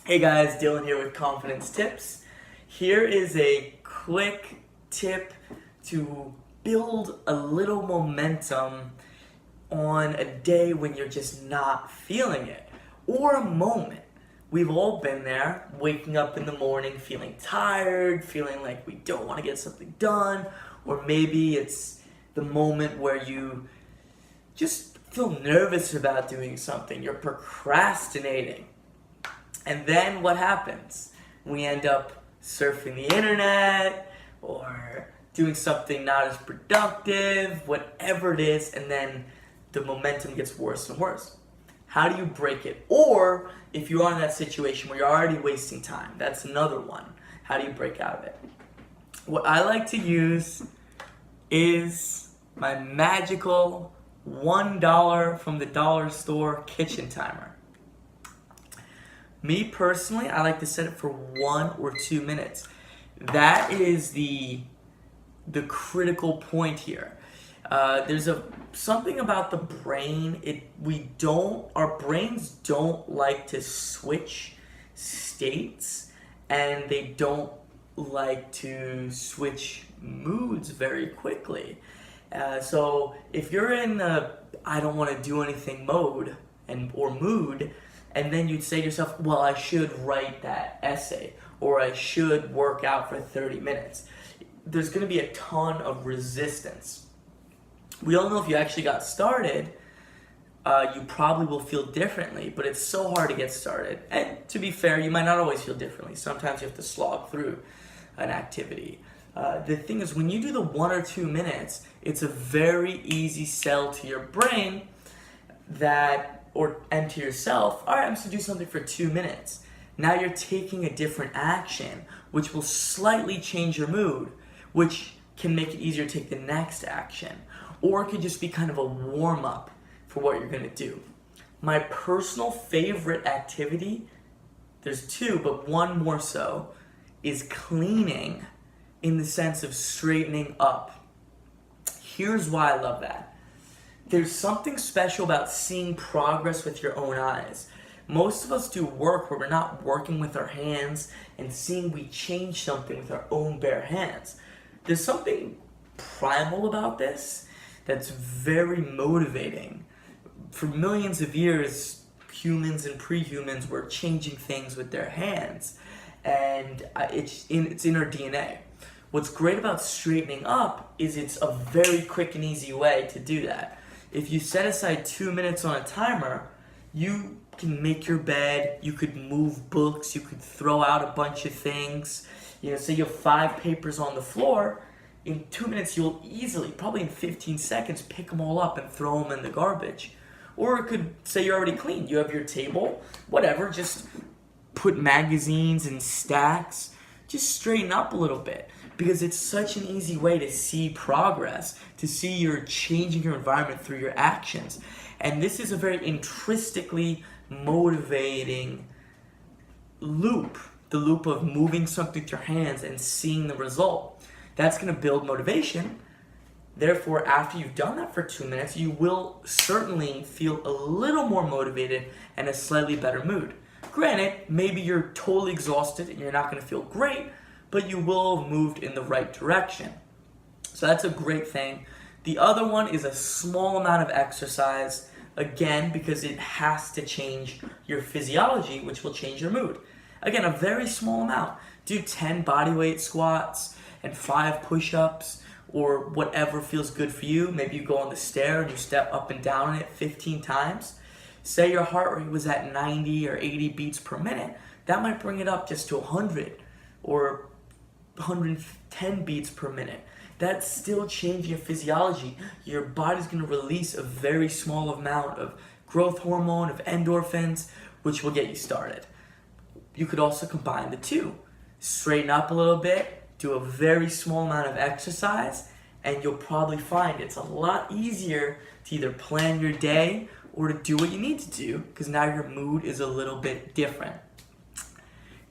Hey guys, Dylan here with Confidence Tips. Here is a quick tip to build a little momentum on a day when you're just not feeling it, or a moment. We've all been there, waking up in the morning feeling tired, feeling like we don't want to get something done, or maybe it's the moment where you just feel nervous about doing something, you're procrastinating. And then what happens? We end up surfing the internet or doing something not as productive, whatever it is, and then the momentum gets worse and worse. How do you break it? Or if you are in that situation where you're already wasting time, that's another one. How do you break out of it? What I like to use is my magical $1 from the dollar store kitchen timer. Me personally, I like to set it for 1 or 2 minutes. That is the critical point here. There's something about the brain. Our brains don't like to switch states, and they don't like to switch moods very quickly. So if you're in the I don't want to do anything mode or mood, and then you'd say to yourself, well, I should write that essay, or I should work out for 30 minutes. There's going to be a ton of resistance. We all know if you actually got started, you probably will feel differently, but it's so hard to get started. And to be fair, you might not always feel differently. Sometimes you have to slog through an activity. The thing is, when you do the 1 or 2 minutes, it's a very easy sell to your brain and to yourself, all right, I'm just gonna do something for 2 minutes. Now you're taking a different action, which will slightly change your mood, which can make it easier to take the next action. Or it could just be kind of a warm-up for what you're gonna do. My personal favorite activity, there's two, but one more so, is cleaning in the sense of straightening up. Here's why I love that. There's something special about seeing progress with your own eyes. Most of us do work where we're not working with our hands and seeing we change something with our own bare hands. There's something primal about this that's very motivating. For millions of years, humans and pre-humans were changing things with their hands, and it's in our DNA. What's great about straightening up is it's a very quick and easy way to do that. If you set aside 2 minutes on a timer, you can make your bed, you could move books, you could throw out a bunch of things. Say you have 5 papers on the floor, in 2 minutes you'll easily, probably in 15 seconds, pick them all up and throw them in the garbage. Or it could say you're already clean, you have your table, whatever, just put magazines in stacks, just straighten up a little bit. Because it's such an easy way to see progress, to see you're changing your environment through your actions. And this is a very intrinsically motivating loop, the loop of moving something with your hands and seeing the result. That's going to build motivation. Therefore, after you've done that for 2 minutes, you will certainly feel a little more motivated and a slightly better mood. Granted, maybe you're totally exhausted and you're not going to feel great, but you will have moved in the right direction. So that's a great thing. The other one is a small amount of exercise, again, because it has to change your physiology, which will change your mood. Again, a very small amount. Do 10 bodyweight squats and 5 push-ups, or whatever feels good for you. Maybe you go on the stair and you step up and down on it 15 times. Say your heart rate was at 90 or 80 beats per minute. That might bring it up just to 100 or 110 beats per minute. That's still changing your physiology. Your body's going to release a very small amount of growth hormone, of endorphins, which will get you started. You could also combine the two. Straighten up a little bit, do a very small amount of exercise, and you'll probably find it's a lot easier to either plan your day or to do what you need to do, because now your mood is a little bit different.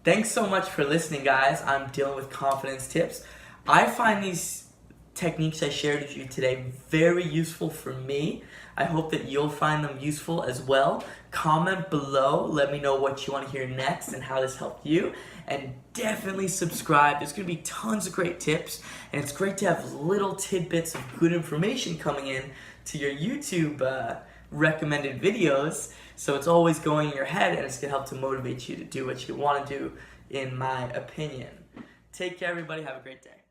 Thanks so much for listening, guys. I'm Dylan with Confidence Tips. I find these techniques I shared with you today very useful for me. I hope that you'll find them useful as well. Comment below, let me know what you want to hear next and how this helped you. And definitely subscribe. There's going to be tons of great tips, and it's great to have little tidbits of good information coming in to your YouTube recommended videos. So it's always going in your head, and it's going to help to motivate you to do what you want to do, in my opinion. Take care, everybody. Have a great day.